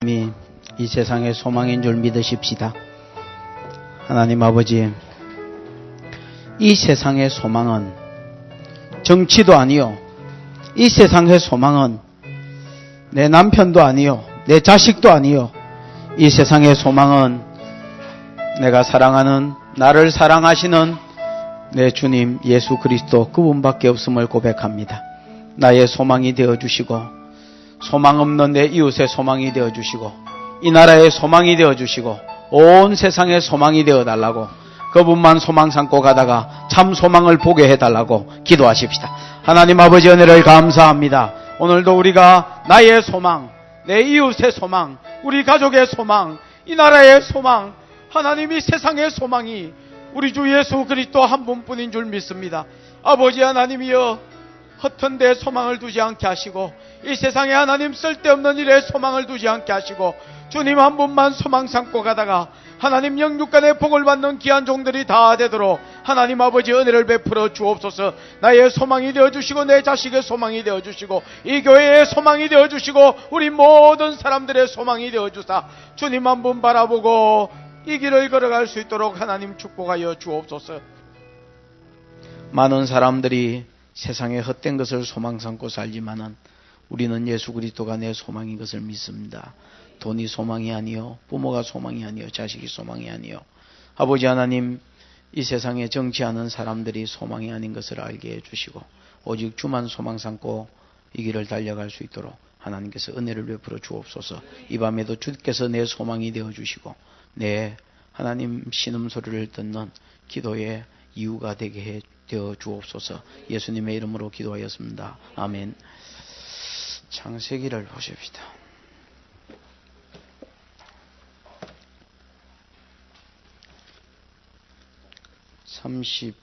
이 세상의 소망인 줄 믿으십시다. 하나님 아버지, 이 세상의 소망은 정치도 아니요, 이 세상의 소망은 내 남편도 아니요, 내 자식도 아니요, 이 세상의 소망은 내가 사랑하는, 나를 사랑하시는 내 주님 예수 그리스도 그분밖에 없음을 고백합니다. 나의 소망이 되어주시고, 소망 없는 내 이웃의 소망이 되어주시고, 이 나라의 소망이 되어주시고, 온 세상의 소망이 되어달라고, 그분만 소망 삼고 가다가 참 소망을 보게 해달라고 기도하십시다. 하나님 아버지 은혜를 감사합니다. 오늘도 우리가 나의 소망, 내 이웃의 소망, 우리 가족의 소망, 이 나라의 소망, 하나님 이 세상의 소망이 우리 주 예수 그리스도 한 분뿐인 줄 믿습니다. 아버지 하나님이여, 허튼 데 소망을 두지 않게 하시고, 이 세상에 하나님 쓸데없는 일에 소망을 두지 않게 하시고, 주님 한 분만 소망 삼고 가다가 하나님 영육간의 복을 받는 귀한 종들이 다 되도록 하나님 아버지 은혜를 베풀어 주옵소서. 나의 소망이 되어주시고, 내 자식의 소망이 되어주시고, 이 교회의 소망이 되어주시고, 우리 모든 사람들의 소망이 되어주사 주님 한 분 바라보고 이 길을 걸어갈 수 있도록 하나님 축복하여 주옵소서. 많은 사람들이 세상에 헛된 것을 소망 삼고 살지만은 우리는 예수 그리스도가 내 소망인 것을 믿습니다. 돈이 소망이 아니요, 부모가 소망이 아니요, 자식이 소망이 아니요. 아버지 하나님, 이 세상에 정치하는 사람들이 소망이 아닌 것을 알게 해주시고, 오직 주만 소망 삼고 이 길을 달려갈 수 있도록 하나님께서 은혜를 베풀어 주옵소서. 이 밤에도 주께서 내 소망이 되어주시고, 내 하나님 신음소리를 듣는 기도의 이유가 되게 되어 주옵소서. 예수님의 이름으로 기도하였습니다. 아멘. 창세기를 보십시다. 30,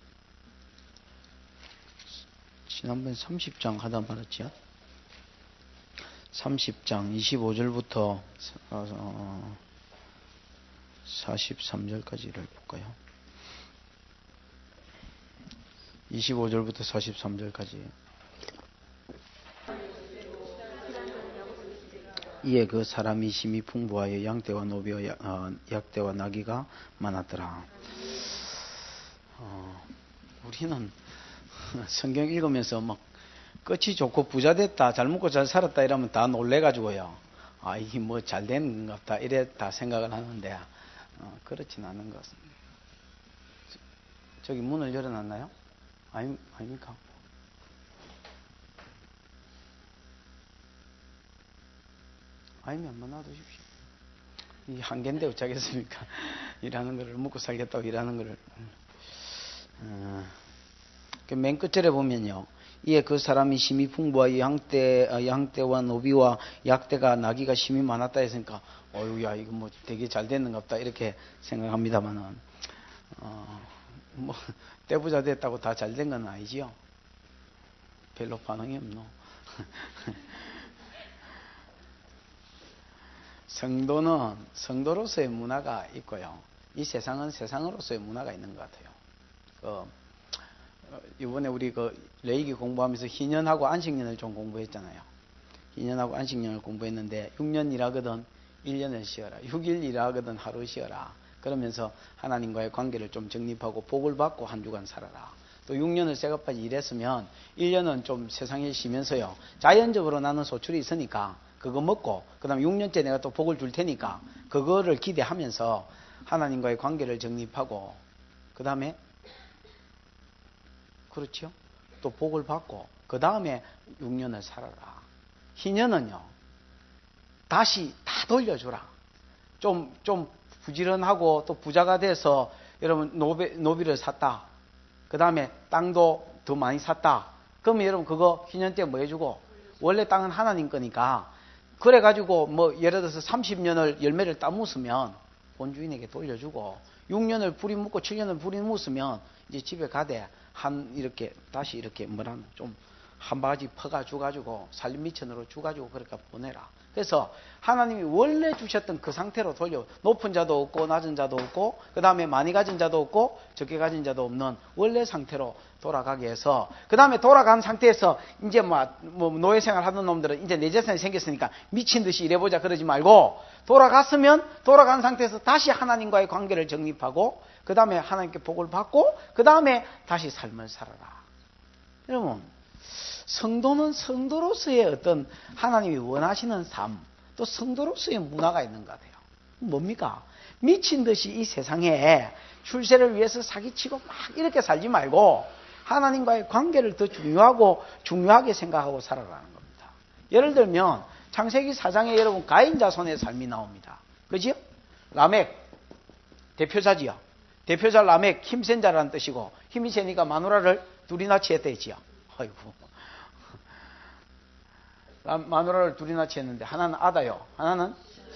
지난번에 30장 하다 말았지요? 30장 25절부터 43절까지를 볼까요? 25절부터 43절까지. 이에 그 사람이 심히 풍부하여 양떼와 노비와 약떼와 나귀가 많았더라. 우리는 성경 읽으면서 막 끝이 좋고 부자 됐다, 잘 먹고 잘 살았다 이러면 다 놀래가지고요, 이게 뭐 잘 된 것 같다 이래 다 생각을 하는데 그렇진 않은 것 같습니다. 저기 문을 열어놨나요? 아닙니까? 아니면 한번 놔두십시오. 이 한계인데 어쩌겠습니까? 일하는 거를, 먹고 살겠다고 일하는 거를. 맨 끝절에 보면요, 이에 그 사람이 심히 풍부하여 양떼와 노비와 약떼가 나귀가 심히 많았다 했으니까, 야, 이거 뭐 되게 잘 됐는가 보다 이렇게 생각합니다만은, 뭐 떼부자 됐다고 다 잘 된 건 아니지요. 별로 반응이 없노. 성도는 성도로서의 문화가 있고요, 이 세상은 세상으로서의 문화가 있는 것 같아요. 이번에 우리 레이기 공부하면서 희년하고 안식년을 좀 공부했잖아요. 희년하고 안식년을 공부했는데 6년 일하거든 1년을 쉬어라, 6일 일하거든 하루 쉬어라, 그러면서 하나님과의 관계를 좀 정립하고 복을 받고 한 주간 살아라. 또 6년을 쇠갑까지 일했으면 1년은 좀 세상에 쉬면서요, 자연적으로 나는 소출이 있으니까 그거 먹고, 그 다음에 6년째 내가 또 복을 줄 테니까 그거를 기대하면서 하나님과의 관계를 정립하고, 그 다음에 그렇죠, 또 복을 받고 그 다음에 6년을 살아라. 희년은요, 다시 다 돌려주라. 좀 부지런하고 또 부자가 돼서 여러분 노비를 샀다, 그 다음에 땅도 더 많이 샀다, 그러면 여러분 그거 희년 때 뭐 해주고, 원래 땅은 하나님 거니까 그래가지고 뭐 예를 들어서 30년을 열매를 따먹으면 본주인에게 돌려주고, 6년을 뿌리 묻고 7년을 뿌리 묻으면 이제 집에 가되 이렇게 다시 이렇게 좀 한 바가지 퍼가 주가지고 살림 미천으로 주가지고 그렇게 보내라. 그래서 하나님이 원래 주셨던 그 상태로 돌려, 높은 자도 없고 낮은 자도 없고 그 다음에 많이 가진 자도 없고 적게 가진 자도 없는 원래 상태로 돌아가게 해서, 그 다음에 돌아간 상태에서 이제 뭐 노예생활 하는 놈들은 이제 내 재산이 생겼으니까 미친 듯이 일해보자 그러지 말고, 돌아갔으면 돌아간 상태에서 다시 하나님과의 관계를 정립하고 그 다음에 하나님께 복을 받고 그 다음에 다시 삶을 살아라. 여러분, 성도는 성도로서의 어떤 하나님이 원하시는 삶, 또 성도로서의 문화가 있는 것 같아요. 뭡니까? 미친 듯이 이 세상에 출세를 위해서 사기치고 막 이렇게 살지 말고 하나님과의 관계를 더 중요하게 생각하고 살아가는 겁니다. 예를 들면 창세기 4장에 여러분 가인 자손의 삶이 나옵니다. 그죠? 라멕 대표자지요. 대표자 라멕, 힘센 자라는 뜻이고, 힘이 세니까 마누라를 둘이나 취했대지요. 아이고. 마누라를 둘이나 취했는데 하나는 아다요, 하나는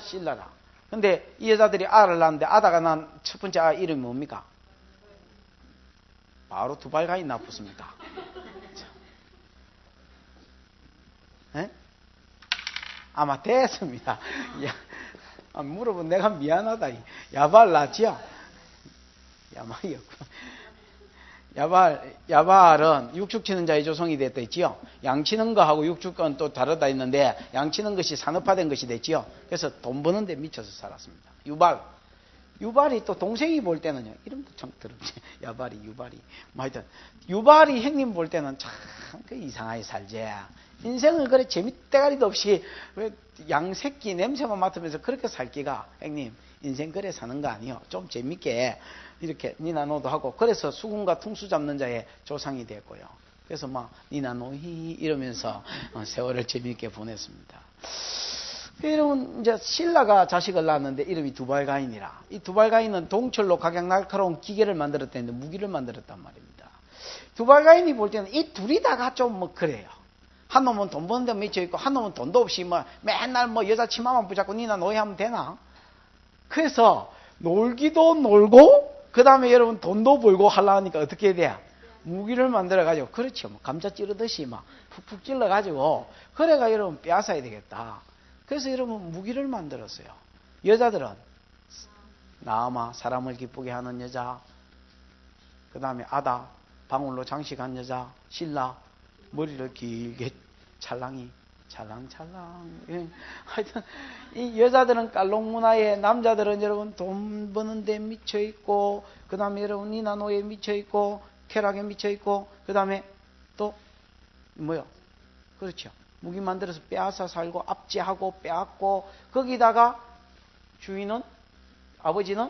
실라라. 근데 이 여자들이 아를 낳았는데 아다가 난 첫 번째 아 이름이 뭡니까? 바로 두발가인 나쁘습니까? 에? 아마 됐습니다. 물어본 내가 미안하다. 야발 낳지요? 야말이었고. 야발은 육축 치는 자의 조성이 됐다 했지요. 양치는 거하고 육축은 또 다르다 했는데, 양치는 것이 산업화된 것이 됐지요. 그래서 돈 버는 데 미쳐서 살았습니다. 유발이 또 동생이 볼 때는요, 이름도 참 더럽지. 야발이, 유발이. 뭐 하여튼, 유발이 형님 볼 때는 참 이상하게 살지. 인생을 그래 재밌대가리도 없이 양새끼 냄새만 맡으면서 그렇게 살기가, 형님, 인생 그래 사는 거 아니요. 좀 재밌게 이렇게 니나노도 하고, 그래서 수군과 퉁수 잡는 자의 조상이 됐고요. 그래서 막 니나노히 이러면서 세월을 재밌게 보냈습니다. 여러분, 이제 신라가 자식을 낳았는데 이름이 두발가인이라. 이 두발가인은 동철로 각양 날카로운 기계를 만들었다는데 무기를 만들었단 말입니다. 두발가인이 볼 때는 이 둘이 다가 좀 뭐 그래요. 한 놈은 돈 버는 데 미쳐 있고 한 놈은 돈도 없이 뭐 맨날 뭐 여자 치마만 붙잡고 니나 노예하면 되나? 그래서 놀기도 놀고 그 다음에 여러분 돈도 벌고 하려니까 어떻게 해야 돼요? 무기를 만들어가지고, 그렇죠. 뭐 감자 찌르듯이 막 푹푹 찔러가지고, 그래가 여러분 빼앗아야 되겠다. 그래서 여러분 무기를 만들었어요. 여자들은 나아마 사람을 기쁘게 하는 여자, 그 다음에 아다 방울로 장식한 여자, 신라 머리를 길게 찰랑이 찰랑찰랑. 예. 하여튼 이 여자들은 깔롱 문화에, 남자들은 여러분 돈 버는 데 미쳐 있고, 그 다음에 여러분 니나노에 미쳐 있고, 쾌락에 미쳐 있고, 그 다음에 또 뭐요? 그렇죠. 무기 만들어서 빼앗아 살고 압제하고 빼앗고, 거기다가 주인은, 아버지는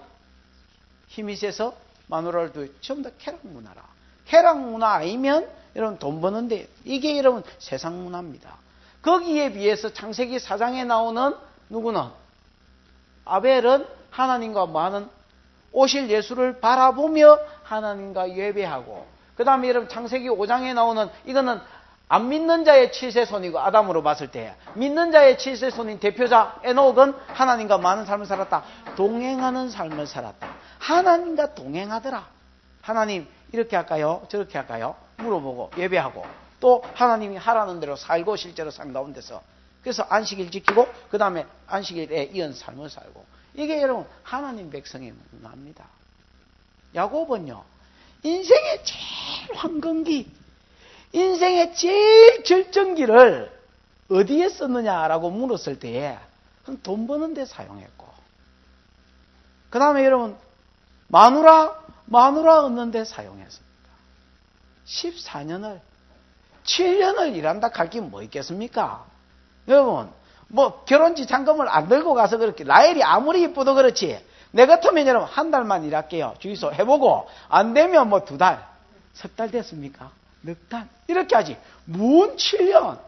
힘이 세서 마누라를 두고, 전부 다 쾌락 문화라. 쾌락 문화 아니면 여러분 돈 버는데, 이게 여러분 세상 문화입니다. 거기에 비해서 창세기 4장에 나오는 누구는? 아벨은 하나님과 뭐하는? 오실 예수를 바라보며 하나님과 예배하고, 그 다음에 여러분 창세기 5장에 나오는 이거는 안 믿는 자의 칠세손이고, 아담으로 봤을 때 믿는 자의 칠세손인 대표자 에녹은 하나님과 많은 삶을 살았다. 동행하는 삶을 살았다. 하나님과 동행하더라. 하나님 이렇게 할까요? 저렇게 할까요? 물어보고 예배하고, 또 하나님이 하라는 대로 살고 실제로 산 가운데서, 그래서 안식일 지키고 그 다음에 안식일에 이은 삶을 살고, 이게 여러분 하나님 백성의 문화입니다. 야곱은요, 인생의 제일 황금기, 인생의 제일 절정기를 어디에 썼느냐라고 물었을 때에 돈 버는 데 사용했고, 그 다음에 여러분 마누라 얻는 데 사용했습니다. 14년을 7년을 일한다 할 게 뭐 있겠습니까? 여러분, 뭐 결혼지 잔금을 안 들고 가서 그렇게, 라헬이 아무리 이쁘도 그렇지, 내 같으면 여러분 한 달만 일할게요. 주유소 해보고 안 되면 뭐 2달, 석 달 됐습니까? 넉 달 이렇게 하지. 뭔 7년?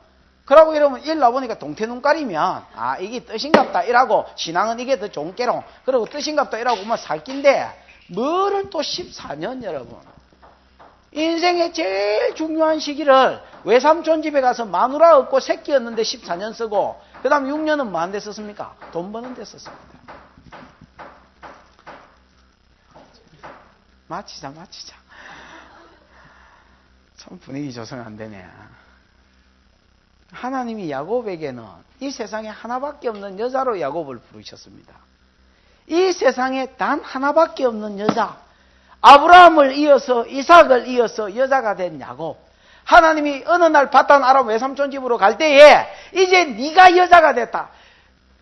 그러고 여러분 일 나보니까 동태눈깔이면 아 이게 뜻인갑다 이라고, 신앙은 이게 더 좋은 게로, 그리고 뜻인갑다 이라고 뭐 살 낀데, 뭐를 또 14년 여러분. 인생의 제일 중요한 시기를 외삼촌 집에 가서 마누라 얻고 새끼였는데 14년 쓰고, 그 다음 6년은 뭐 한 데 썼습니까? 돈 버는 데 썼습니다. 마치자. 참 분위기 조성 안 되네. 하나님이 야곱에게는 이 세상에 하나밖에 없는 여자로 야곱을 부르셨습니다. 이 세상에 단 하나밖에 없는 여자, 아브라함을 이어서 이삭을 이어서 여자가 된 야곱. 하나님이 어느 날 바단 아람 외삼촌 집으로 갈 때에 이제 네가 여자가 됐다.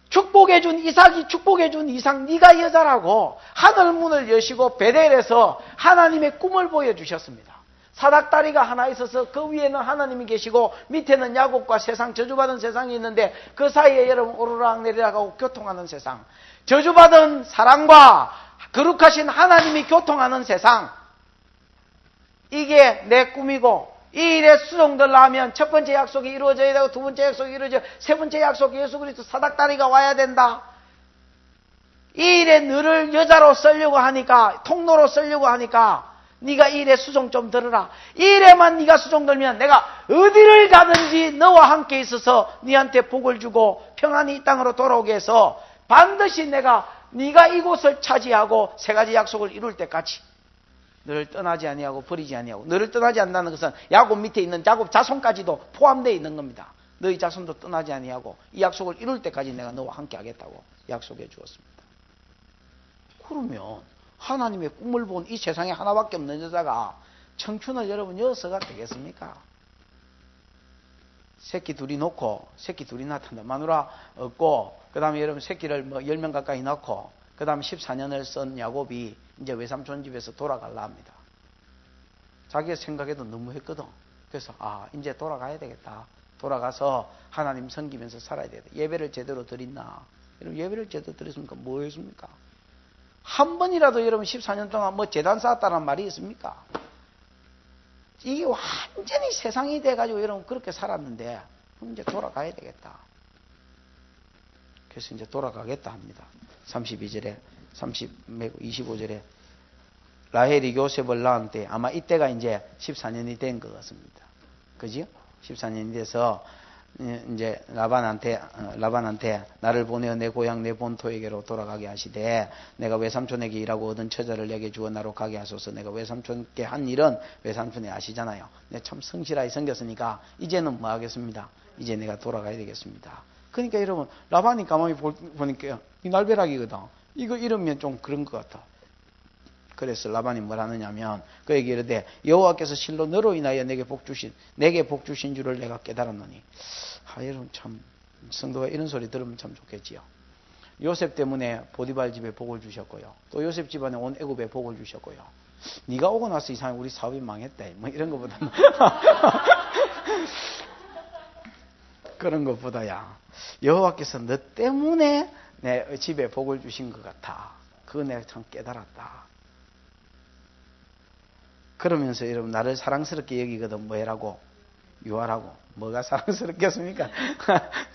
축복해준 이삭이 축복해준 이삭, 네가 여자라고 하늘 문을 여시고 베델에서 하나님의 꿈을 보여주셨습니다. 사닥다리가 하나 있어서 그 위에는 하나님이 계시고 밑에는 야곱과 세상, 저주받은 세상이 있는데 그 사이에 여러분 오르락 내리락 하고 교통하는 세상, 저주받은 사랑과 거룩하신 하나님이 교통하는 세상, 이게 내 꿈이고 이 일에 수종들라 하면 첫 번째 약속이 이루어져야 되고 두 번째 약속이 이루어져, 세 번째 약속이 예수 그리스도 사닥다리가 와야 된다. 이 일에 너를 여자로 쓰려고 하니까, 통로로 쓰려고 하니까 네가 이 일에 수종 좀 들어라. 이 일에만 네가 수종 들면 내가 어디를 가든지 너와 함께 있어서 네한테 복을 주고 평안히 이 땅으로 돌아오게 해서 반드시 내가 네가 이곳을 차지하고 세 가지 약속을 이룰 때까지 너를 떠나지 아니하고 버리지 아니하고. 너를 떠나지 않는다는 것은 야곱 밑에 있는 야곱 자손까지도 포함되어 있는 겁니다. 너희 자손도 떠나지 아니하고 이 약속을 이룰 때까지 내가 너와 함께 하겠다고 약속해 주었습니다. 그러면 하나님의 꿈을 본 이 세상에 하나밖에 없는 여자가 청춘을 여러분 여서가 되겠습니까? 새끼 둘이 놓고 새끼 둘이 낳았다. 마누라 없고 그 다음에 여러분 새끼를 10명 가까이 낳고 그 다음에 14년을 쓴 야곱이 이제 외삼촌 집에서 돌아가려 합니다. 자기가 생각해도 너무했거든. 그래서 이제 돌아가야 되겠다. 돌아가서 하나님 섬기면서 살아야 되겠다. 예배를 제대로 드렸나? 여러분 예배를 제대로 드렸습니까? 뭐 했습니까? 한 번이라도 여러분 14년 동안 재단 쌓았다는 말이 있습니까? 이게 완전히 세상이 돼가지고 여러분 그렇게 살았는데 그럼 이제 돌아가야 되겠다. 그래서 이제 돌아가겠다 합니다. 32절에 25절에 라헬이 요셉을 낳은 때 아마 이때가 이제 14년이 된 것 같습니다. 그죠? 14년이 돼서 이제 라반한테 나를 보내어 내 고향 내 본토에게로 돌아가게 하시되 내가 외삼촌에게 일하고 얻은 처자를 내게 주어 나로 가게 하소서. 내가 외삼촌께 한 일은 외삼촌이 아시잖아요. 내가 참 성실하게 섬겼으니까 이제는 뭐 하겠습니다. 이제 내가 돌아가야 되겠습니다. 그러니까 여러분 라반이 가만히 보니까 이 날벼락이거든. 이거 이러면 좀 그런 것 같아. 그래서 라반이 뭘 하느냐면 그에게 이르되 여호와께서 실로 너로 인하여 내게 복 주신 줄을 내가 깨달았노니. 여러분 참 성도가 이런 소리 들으면 참 좋겠지요. 요셉 때문에 보디발 집에 복을 주셨고요. 또 요셉 집안에 온 애굽에 복을 주셨고요. 네가 오고 나서 이상하게 우리 사업이 망했다. 이런 것보다는 그런 것보다야 여호와께서 너 때문에 내 집에 복을 주신 것 같아. 그거 내가 참 깨달았다. 그러면서 여러분 나를 사랑스럽게 여기거든 뭐해라고? 유하라고. 뭐가 사랑스럽겠습니까?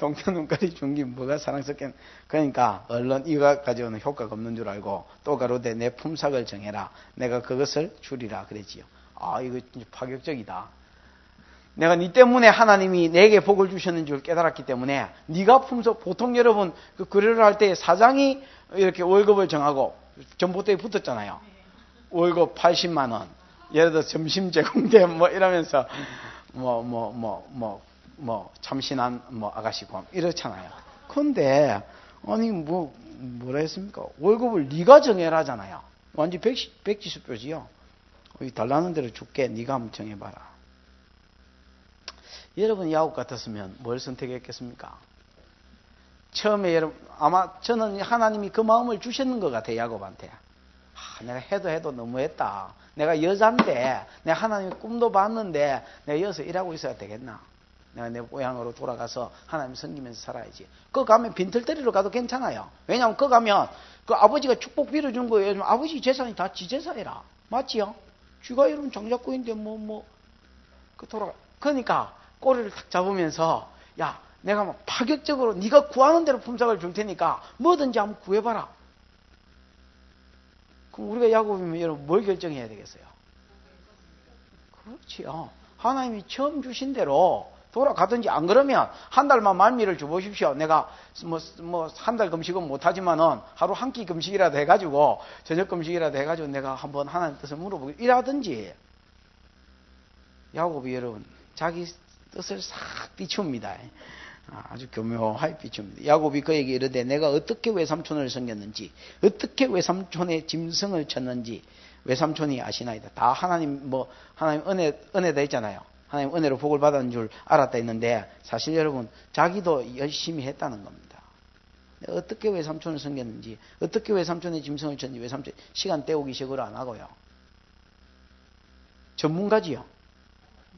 동편 눈깔이 준 게 뭐가 사랑스럽겠. 그러니까 얼른 이거 가지고는 효과가 없는 줄 알고 또 가로되 내 품삯을 정해라. 내가 그것을 주리라 그랬지요. 이거 진짜 파격적이다. 내가 네 때문에 하나님이 내게 복을 주셨는 줄 깨달았기 때문에 네가 품속, 보통 여러분 그 거래를 할 때 사장이 이렇게 월급을 정하고 전봇대에 붙었잖아요. 월급 80만 원. 예를 들어 점심 제공대 이러면서 참신한 아가씨 곰 이렇잖아요. 근데 아니 뭐라 했습니까? 월급을 네가 정해라잖아요. 완전 백지수표지요. 달라는 대로 줄게. 네가 한번 정해봐라. 여러분 야곱 같았으면 뭘 선택했겠습니까? 처음에 여러분 아마 저는 하나님이 그 마음을 주셨는 것 같아요. 야곱한테. 내가 해도 너무했다. 내가 여잔데 내가 하나님의 꿈도 봤는데 내가 여기서 일하고 있어야 되겠나? 내가 내 고향으로 돌아가서 하나님 섬기면서 살아야지. 그 가면 빈털터리로 가도 괜찮아요. 왜냐하면 그 가면 그 아버지가 축복 빌어준 거예요. 아버지 재산이 다 지 재산이라. 맞지요? 쥐가 여러분 장작구인데 그러니까 꼬리를 탁 잡으면서 야 내가 막 파격적으로 네가 구하는 대로 품삯을 줄 테니까 뭐든지 한번 구해봐라. 그럼 우리가 야곱이면 여러분 뭘 결정해야 되겠어요? 그렇지요. 하나님이 처음 주신 대로 돌아가든지 안 그러면 한 달만 말미를 줘보십시오. 내가 한 달 금식은 못하지만은 하루 한 끼 금식이라도 해가지고 저녁 금식이라도 해가지고 내가 한번 하나님 뜻을 물어보고 이라든지. 야곱이 여러분 자기 뜻을 싹 비춥니다. 아주 교묘하게 비춥니다. 야곱이 그에게 이르되 내가 어떻게 외삼촌을 섬겼는지 어떻게 외삼촌의 짐승을 쳤는지 외삼촌이 아시나이다. 다 하나님 은혜다 했잖아요. 하나님 은혜로 복을 받았는 줄 알았다 했는데 사실 여러분 자기도 열심히 했다는 겁니다. 내가 어떻게 외삼촌을 섬겼는지 어떻게 외삼촌의 짐승을 쳤는지 외삼촌 시간 때우기 식으로 안 하고요. 전문가지요.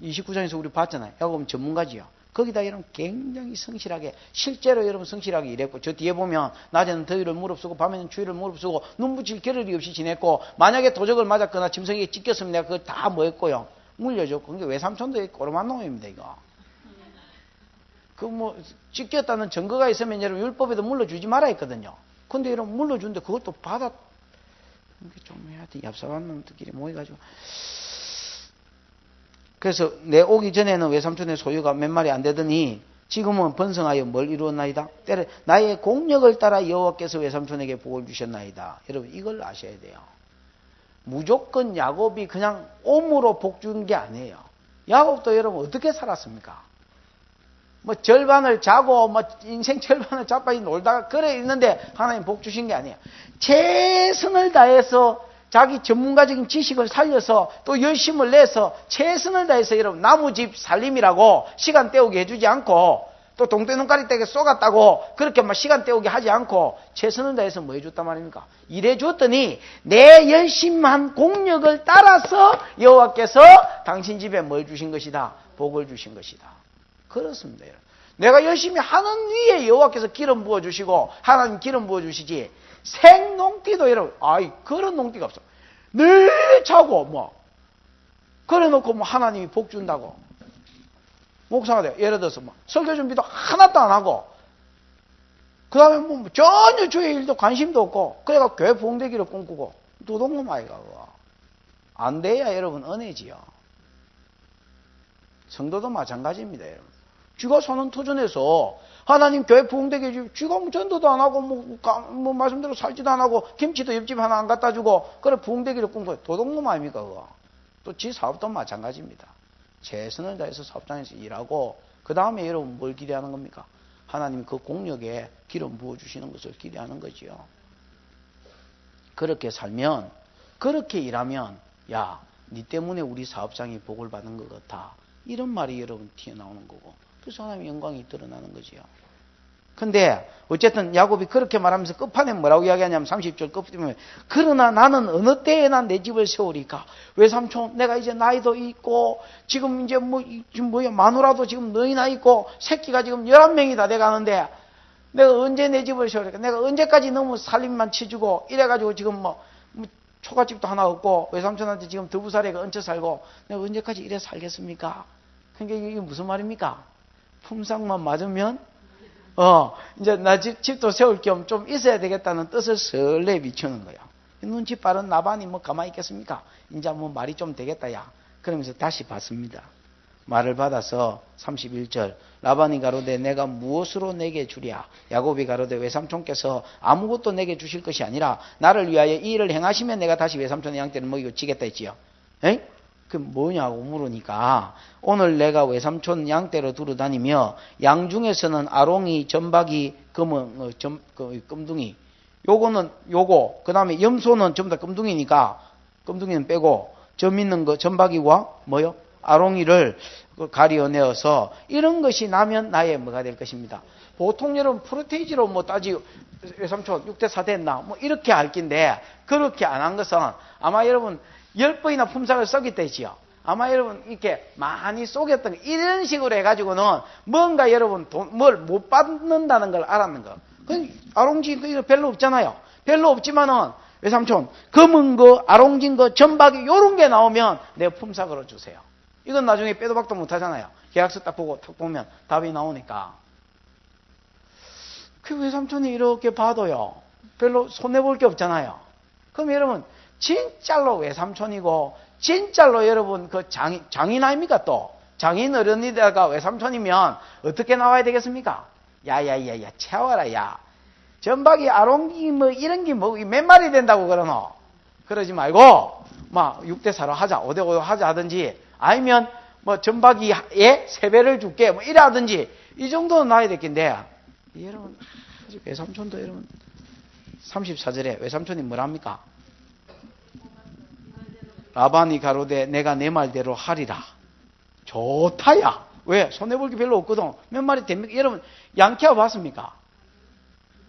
29장에서 우리 봤잖아요. 야곱은 전문가지요. 거기다 여러분 굉장히 성실하게 실제로 여러분 성실하게 일했고 저 뒤에 보면 낮에는 더위를 무릅쓰고 밤에는 추위를 무릅쓰고 눈 붙일 겨를이 없이 지냈고 만약에 도적을 맞았거나 짐승에게 찢겼으면 내가 그걸 다 뭐 했고요. 물려줬고 그게 외삼촌도 꼬로만 놈입니다 이거. 그 뭐 찢겼다는 증거가 있으면 여러분 율법에도 물려주지 말아 했거든요. 근데 여러분 물려주는데 그걸 또 받아 이게 좀 해야 돼. 얍삽한 놈들끼리 모여가지고 그래서 내 오기 전에는 외삼촌의 소유가 몇 마리 안 되더니 지금은 번성하여 뭘 이루었나이다. 때려 나의 공력을 따라 여호와께서 외삼촌에게 복을 주셨나이다. 여러분 이걸 아셔야 돼요. 무조건 야곱이 그냥 옴으로 복 준 게 아니에요. 야곱도 여러분 어떻게 살았습니까? 뭐 절반을 자고 뭐 인생 절반을 자빠지 놀다가 그래 있는데 하나님 복 주신 게 아니에요. 최선을 다해서 자기 전문가적인 지식을 살려서 또 열심을 내서 최선을 다해서 여러분 나무집 살림이라고 시간 때우게 해주지 않고 또 동태눈가리 떼게 쏘갔다고 그렇게 막 시간 때우게 하지 않고 최선을 다해서 뭐 해줬단 말입니까? 일해줬더니 내 열심한 공력을 따라서 여호와께서 당신 집에 뭘 주신 것이다? 복을 주신 것이다. 그렇습니다. 여러분. 내가 열심히 하는 위에 여호와께서 기름 부어주시고 하나님 기름 부어주시지 생농띠도 여러분 그런 농띠가 없어. 늘 차고 뭐 그래놓고 뭐 하나님이 복 준다고 목사가 돼요. 예를 들어서 뭐 설교 준비도 하나도 안 하고 그 다음에 뭐 전혀 주의 일도 관심도 없고 그래가 교회 부흥되기를 꿈꾸고 도둑놈 아이가 그거. 안 돼야 여러분 은혜지요. 성도도 마찬가지입니다. 여러분. 쥐가 사는 터전에서 하나님 교회 부흥되게 해주고 쥐가 뭐 전도도 안 하고 뭐 말씀대로 살지도 안 하고 김치도 옆집 하나 안 갖다 주고 그래 부흥되기를 꿈꿔요. 도둑놈 아닙니까 그거. 또 지 사업도 마찬가지입니다. 최선을 다해서 사업장에서 일하고 그 다음에 여러분 뭘 기대하는 겁니까? 하나님 그 공력에 기름 부어주시는 것을 기대하는 거지요. 그렇게 살면 그렇게 일하면 야, 니 때문에 우리 사업장이 복을 받는 것 같아. 이런 말이 여러분 튀어나오는 거고 그래서 하나님의 영광이 드러나는 거지요. 근데 어쨌든 야곱이 그렇게 말하면서 끝판에 뭐라고 이야기하냐면 30절 끝판에 그러나 나는 어느 때에나 내 집을 세우리까. 외삼촌 내가 이제 나이도 있고 지금 이제 마누라도 지금 너희나 있고 새끼가 지금 11명이 다 돼가는데 내가 언제 내 집을 세우리까. 내가 언제까지 너무 살림만 치주고 이래가지고 지금 뭐 초가집도 하나 없고 외삼촌한테 지금 더부살이가 얹혀 살고 내가 언제까지 이래 살겠습니까. 그러니까 이게 무슨 말입니까? 품삯만 맞으면 이제 나 집도 세울 겸 좀 있어야 되겠다는 뜻을 설레 비추는 거야. 눈치 빠른 라반이 뭐 가만히 있겠습니까? 이제 뭐 말이 좀 되겠다, 야. 그러면서 다시 받습니다. 말을 받아서 31절. 라반이 가로되 내가 무엇으로 내게 주랴? 야곱이 가로되 외삼촌께서 아무것도 내게 주실 것이 아니라 나를 위하여 이 일을 행하시면 내가 다시 외삼촌의 양떼를 먹이고 지겠다 했지요. 에이? 그 뭐냐고 물으니까 오늘 내가 외삼촌 양떼로 두루다니며 양 중에서는 아롱이, 전박이, 끔둥이 요거 그 다음에 염소는 전부 다 끔둥이니까 끔둥이는 빼고 점 있는 거 전박이와 뭐요? 아롱이를 가리어내어서 이런 것이 나면 나의 뭐가 될 것입니다. 보통 여러분 프로테이지로 뭐 따지고 외삼촌 6대4 됐나 뭐 이렇게 할 낀데 그렇게 안 한 것은 아마 여러분 10번이나 품삯을 썩였다 했지요. 아마 여러분 이렇게 많이 쏘겠던 이런 식으로 해가지고는 뭔가 여러분 뭘 못 받는다는 걸 알았는 거. 아롱진 이거 별로 없잖아요. 별로 없지만은 외삼촌 검은 거, 아롱진 거, 전박이 요런 게 나오면 내 품삯으로 주세요. 이건 나중에 빼도 박도 못 하잖아요. 계약서 딱 보면 답이 나오니까. 그 외삼촌이 이렇게 봐도요. 별로 손해볼 게 없잖아요. 그럼 여러분 진짜로 외삼촌이고 진짜로 여러분 그 장인 아닙니까 또? 장인 어른이다가 외삼촌이면 어떻게 나와야 되겠습니까? 야야야야 채워라 야. 전박이 아롱기 뭐 이런 게 뭐 몇 마리 된다고 그러노? 그러지 말고 막 6대4로 하자 5대5 하자 하든지 아니면 뭐 전박이에 3배를 줄게 뭐 이라든지 이 정도는 나야 되겠는데 여러분 아직 외삼촌도 여러분 34절에 외삼촌이 뭐랍니까? 라반이 가로되 내가 내 말대로 하리라. 좋다야. 왜? 손해볼 게 별로 없거든. 몇 마리 됩니까? 여러분 양키아 봤습니까?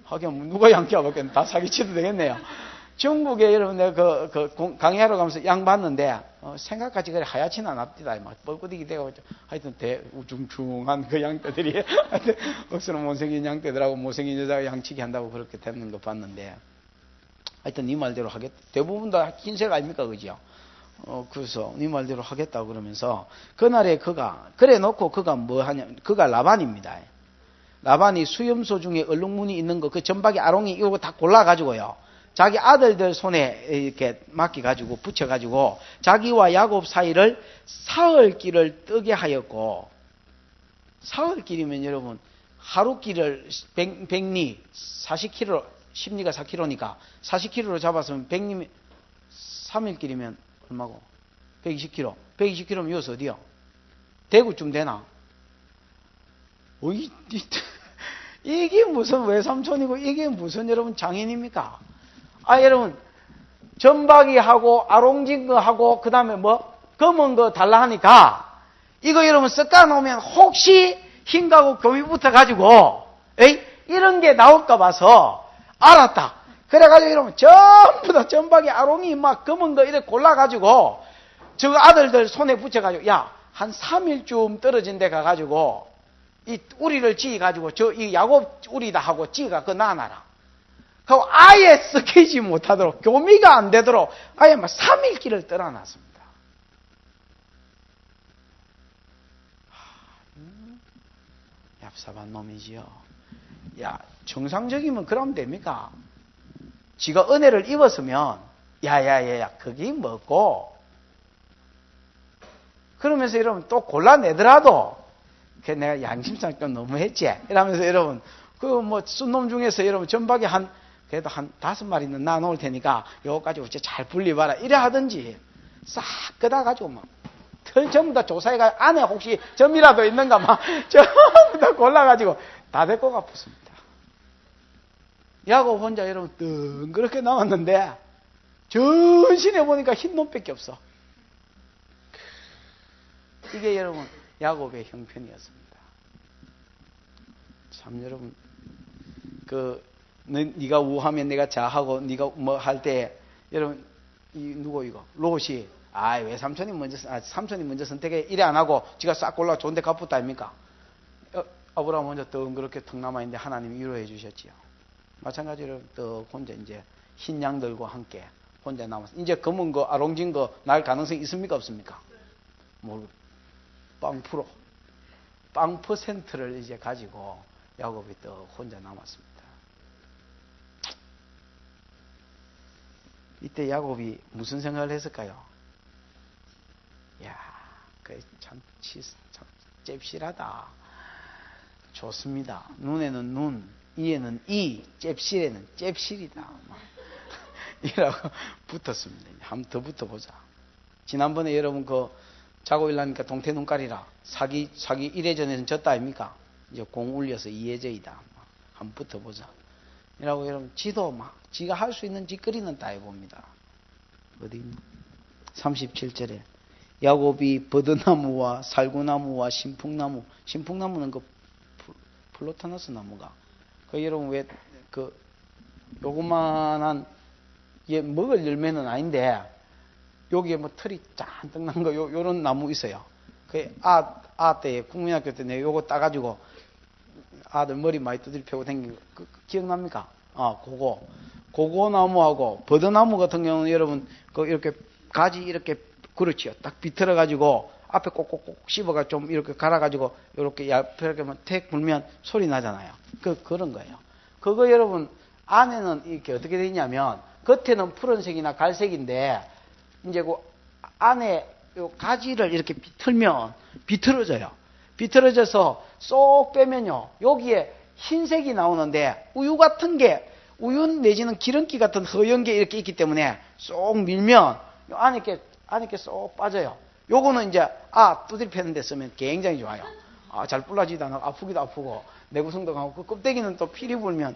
하긴 누가 양키아 봤겠네. 다 사기치도 되겠네요. 중국에 여러분 내가 강의하러 가면서 양 봤는데 생각까지 그래 하얗진 않았다. 막 뻘꾸디기 되고 하여튼 우중충한 그 양떼들이 하여튼 억수로 못생긴 양떼들하고 못생긴 여자가 양치기 한다고 그렇게 되는 거 봤는데 하여튼 네 말대로 하겠다. 대부분 다 흰색 아닙니까? 그죠? 그래서 네 말대로 하겠다고 그러면서 그날에 그가 그래 놓고 그가 뭐 하냐? 그가 라반입니다. 라반이 수염소 중에 얼룩무늬 있는 거 그 전박이 아롱이 이거 다 골라가지고요. 자기 아들들 손에 이렇게 맡겨가지고 붙여가지고 자기와 야곱 사이를 사흘길을 뜨게 하였고 사흘길이면 여러분 하루길을 100리 40km 10리가 4km니까 40km로 잡았으면 100리 3일길이면 얼마고? 120km 120km면 여기서 어디요? 대구쯤 되나? 이게 무슨 외삼촌이고 이게 무슨 여러분 장인입니까? 아 여러분 전박이하고 아롱진 거하고 그 다음에 뭐 검은 거 달라 하니까 이거 여러분 섞어 놓으면 혹시 흰가고 금이 붙어 가지고 이런 게 나올까 봐서 알았다. 그래가지고 여러분 전부 다 전박이 아롱이 막 검은 거 이렇게 골라 가지고 저 아들들 손에 붙여 가지고 야 한 3일쯤 떨어진 데 가 가지고 이 우리를 지어 가지고 저 이 야곱 우리다 하고 지가 그 놔놔라. 그리고 아예 섞이지 못하도록 교미가 안 되도록 아예 막 3일 길을 떠나놨습니다. 얍삽한 놈이지요. 야 정상적이면 그러면 됩니까? 지가 은혜를 입었으면 야야야야 그게 뭐고 그러면서 여러분 또 골라내더라도 그 내가 양심상 좀 너무했지 이러면서 여러분 그 뭐 순놈 중에서 여러분 전박이 그래도 한 5마리는 놔놓을 테니까 요거 가지고 잘 분리봐라 이래 하든지 싹 끄다가지고 막 전부 다 조사해가 안에 혹시 점이라도 있는가 막 전부 다 골라가지고 다 데리고 가붙습니다. 야곱 혼자 여러분 뜬그렇게 남았는데 전신에 보니까 흰 놈밖에 없어. 이게 여러분 야곱의 형편이었습니다. 참 여러분 네가 우하면 내가 자하고 네가 뭐 할 때 여러분 누구 이거 롯이 왜 삼촌이 먼저 선택해 이래 안 하고 지가 싹 골라 좋은데 갚았다 아닙니까? 아브라함 먼저 그렇게 턱 남아 있는데 하나님이 위로해 주셨지요. 마찬가지로 또 혼자 이제 흰 양들과 함께 혼자 남았어. 이제 검은 거 아롱진 거 날 가능성이 있습니까 없습니까? 뭐 빵 퍼센트를 이제 가지고 야곱이 또 혼자 남았습니다. 이때 야곱이 무슨 생각을 했을까요? 야, 참 잽실하다. 좋습니다. 눈에는 눈, 이에는 이, 잽실에는 잽실이다. 이라고 붙었습니다. 한번 더 붙어보자. 지난번에 여러분 자고 일하니까 동태 눈깔이라 사기 1회전에는 졌다 아닙니까? 이제 공 울려서 2회전이다. 한번 붙어보자. 이라고 여러분 지도 막 지가 할 수 있는 짓거리는 다 해봅니다. 어디 37절에 야곱이 버드나무와 살구나무와 신풍나무는 플로타너스 나무가 여러분 왜 요거만한 먹을 열매는 아닌데 여기에 뭐 털이 잔뜩 난 거 요런 나무 있어요. 때 국민학교 때 내가 요거 따가지고 아들 머리 많이 두드려 패고 다니는 거 기억납니까? 그거 나무하고 버드나무 같은 경우는 여러분 이렇게 가지 이렇게 그렇지요. 딱 비틀어 가지고 앞에 꼭꼭꼭 씹어가 좀 이렇게 갈아 가지고 이렇게 얇게 택 불면 소리 나잖아요. 그런 거예요. 그거 여러분 안에는 이렇게 어떻게 되냐면 겉에는 푸른색이나 갈색인데 이제 그 안에 요 가지를 이렇게 비틀면 비틀어져요. 비틀어져서 쏙 빼면요. 여기에 흰색이 나오는데 우유 내지는 기름기 같은 허연 게 이렇게 있기 때문에 쏙 밀면 요 안에 게 쏙 빠져요. 요거는 이제 두드리 패는 데 쓰면 굉장히 좋아요. 잘 불라지도 않고 아프기도 아프고 내구성도 강하고 그 껍데기는 또 피리 불면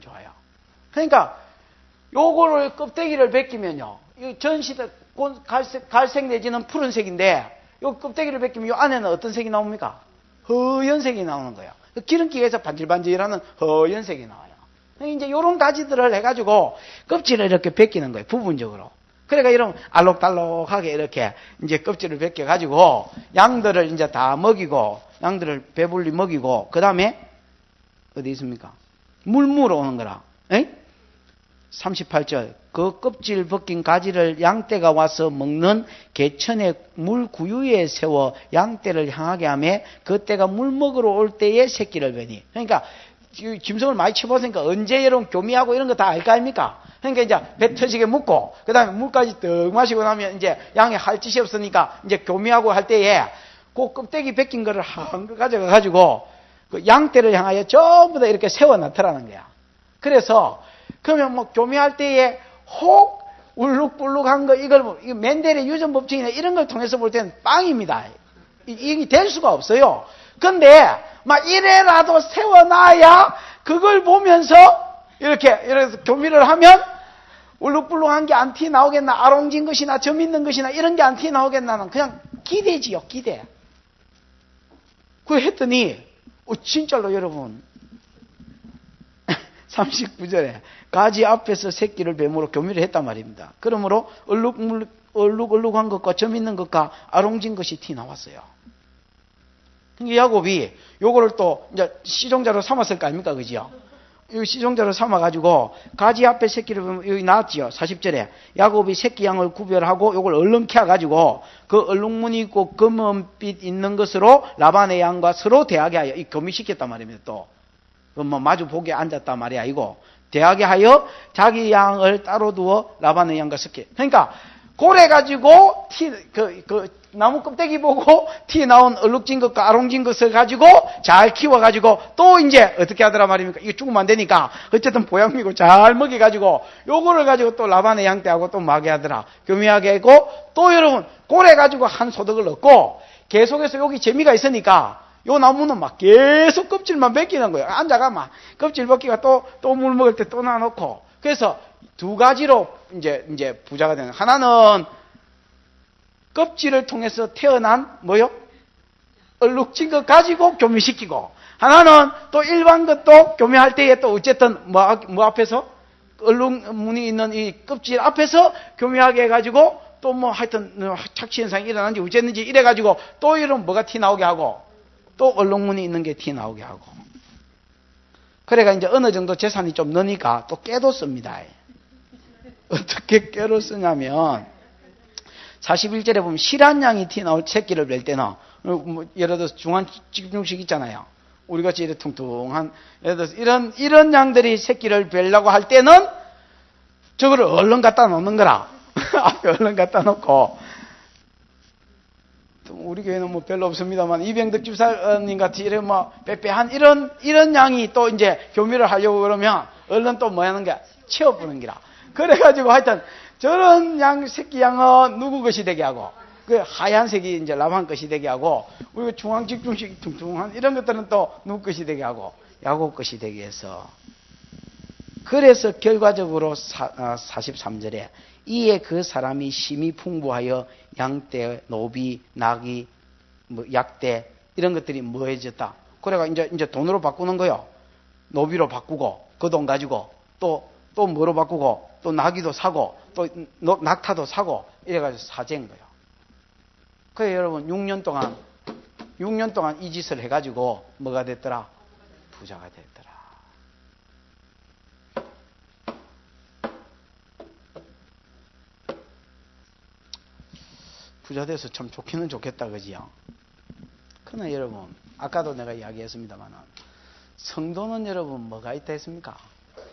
좋아요. 그러니까 요거를 껍데기를 벗기면요. 이 전시대 갈색 내지는 푸른색인데 요 껍데기를 벗기면 요 안에는 어떤 색이 나옵니까? 허연색이 나오는 거예요. 기름기가 해서 반질반질하는 허연색이 나와요. 이제 요런 가지들을 해가지고 껍질을 이렇게 벗기는 거예요. 부분적으로. 그러니까 이런 알록달록하게 이렇게 이제 껍질을 벗겨가지고 양들을 이제 다 먹이고 양들을 배불리 먹이고 그 다음에 어디 있습니까? 물무로 오는 거라. 38절 그 껍질 벗긴 가지를 양떼가 와서 먹는 개천의 물 구유에 세워 양떼를 향하게 하며 그 떼가 물 먹으러 올 때에 새끼를 베니. 그러니까 짐승을 많이 쳐봤으니까 언제 여러분 교미하고 이런 거 다 알 거 아닙니까? 그러니까 이제 배 터지게 묶고 그 다음에 물까지 떡 마시고 나면 이제 양이 할 짓이 없으니까 이제 교미하고 할 때에 그 껍데기 벗긴 거를 한 거 가져가가지고 그 양떼를 향하여 전부 다 이렇게 세워 놨더라는 거야. 그래서 그러면 뭐 교미할 때에 혹 울룩불룩한 거 이걸 멘델의 유전 법칙이나 이런 걸 통해서 볼 때는 빵입니다. 이게 될 수가 없어요. 근데 막 이래라도 세워놔야 그걸 보면서 이렇게 교미를 하면 울룩불룩한 게 안 티 나오겠나, 아롱진 것이나 점 있는 것이나 이런 게 안 티 나오겠나는 그냥 기대지요, 기대. 그걸 했더니 진짜로 여러분 39절에 가지 앞에서 새끼를 뱀으로 교미를 했단 말입니다. 그러므로 얼룩얼룩한 것과 점 있는 것과 아롱진 것이 티 나왔어요. 야곱이 요거를 또 이제 시종자로 삼았을 거 아닙니까? 그죠? 이 시종자로 삼아가지고 가지 앞에 새끼를 보면 여기 나왔지요. 40절에 야곱이 새끼 양을 구별하고 요걸 얼른 캐가지고 그 얼룩무늬 있고 검은빛 있는 것으로 라반의 양과 서로 대하게 하여 이 교미시켰단 말입니다. 또 뭐 마주 보게 앉았단 말이야. 이거 대하게 하여 자기 양을 따로 두어 라반의 양과 섞게. 그러니까 고래 가지고 나무 껍데기 보고 티 나온 얼룩진 것과 아롱진 것을 가지고 잘 키워가지고 또 이제 어떻게 하더라 말입니까? 이거 죽으면 안 되니까 어쨌든 보양미고 잘 먹여가지고 요거를 가지고 또 라반의 양떼하고 또 마게 하더라. 교미하게 하고 또 여러분 고래 가지고 한 소득을 얻고 계속해서 여기 재미가 있으니까 요 나무는 막 계속 껍질만 벗기는 거예요. 앉아가 막 껍질 벗기가 또 물 먹을 때 또 놔놓고 그래서 두 가지로 이제 부자가 되는 하나는 껍질을 통해서 태어난 뭐요? 얼룩진 것 가지고 교미시키고 하나는 또 일반 것도 교미할 때에 또 어쨌든 뭐 앞에서 얼룩무늬 있는 이 껍질 앞에서 교미하게 해가지고 또 뭐 하여튼 착취 현상이 일어난지 어쨌는지 이래가지고 또 이런 뭐가 티 나오게 하고 또 얼룩무늬 있는 게 티 나오게 하고 그래가 이제 어느 정도 재산이 좀 느니까 또 깨도 씁니다. 어떻게 깨로 쓰냐면 41절에 보면 실한 양이 티 나올 새끼를 뵐 때는 뭐 예를 들어서 중환집중식 있잖아요. 우리같이 이렇게 퉁퉁한 예를 들어서 이런 양들이 새끼를 뵈려고 할 때는 저거를 얼른 갖다 놓는 거라. 앞에 얼른 갖다 놓고 우리 교회는 뭐 별로 없습니다만 이병덕 집사님 같이 이런 뭐 빼빼한 이런 양이 또 이제 교미를 하려고 그러면 얼른 또 뭐 하는 게 치워보는 기라. 그래가지고 하여튼 저런 새끼 양은 누구 것이 되게 하고 그 하얀색이 이제 라반 것이 되게 하고 우리가 중앙집중식 퉁퉁한 이런 것들은 또 누구 것이 되게 하고 야곱 것이 되게 해서 그래서 결과적으로 43절에 이에 그 사람이 심히 풍부하여 양떼, 노비, 나귀, 뭐 약떼 이런 것들이 뭐해졌다. 그래가 이제 돈으로 바꾸는 거요. 노비로 바꾸고 그 돈 가지고 또 뭐로 바꾸고 또 나귀도 사고 또 낙타도 사고 이래가지고 사재인 거예요. 그래 여러분 6년 동안 이 짓을 해가지고 뭐가 됐더라? 부자가 됐더라. 부자 돼서 참 좋기는 좋겠다, 그지요? 그러나 여러분, 아까도 내가 이야기했습니다만, 성도는 여러분 뭐가 있다 했습니까?